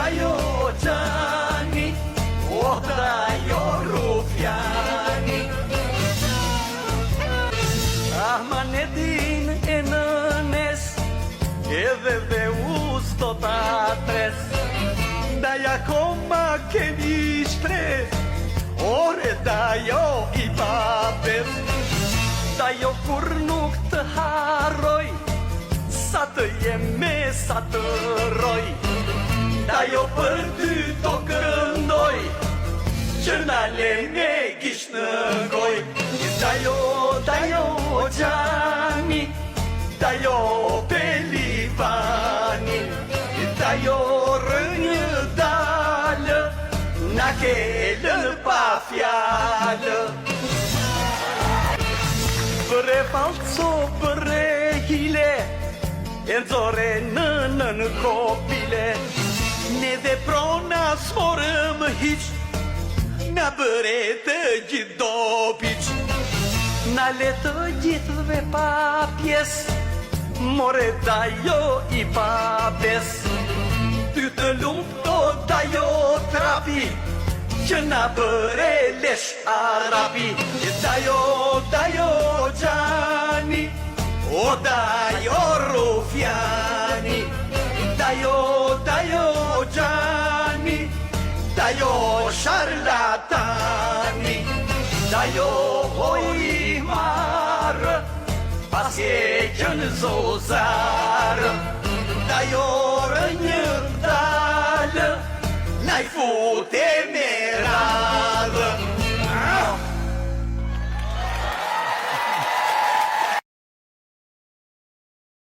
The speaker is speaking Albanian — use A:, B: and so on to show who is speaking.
A: dajo Gjani, o dajo Rufjani. Ahmanetin e nënes, edhe dhe usto ta tres, ndaj akoma kemi shtres, ore dajo i papes. Dajo kur nuk të harroj, sa të jeme, sa të roj. Dajo për ty të këndoj, që na le me gisht në goj. Dajo, dajo Gjani, dajo Pelivani, dajo rënjë dalë, na kelën pa fjallë. Bëre falco, bëre hile, e nëzore në kopile, ne dhe prona s'morëm hiq, na bëre të gjithë dopiq. Na le të gjithëve pa pjes, more dajo i papes. Ty të lumë to dajo trapi, që na bëre lesh arapi. Dajo, dajo Gjani, o dajo Rufjani. Dajo, dajo Gjani, dajo Sharlatani. Dajo hoj marë, pas je që në zozani.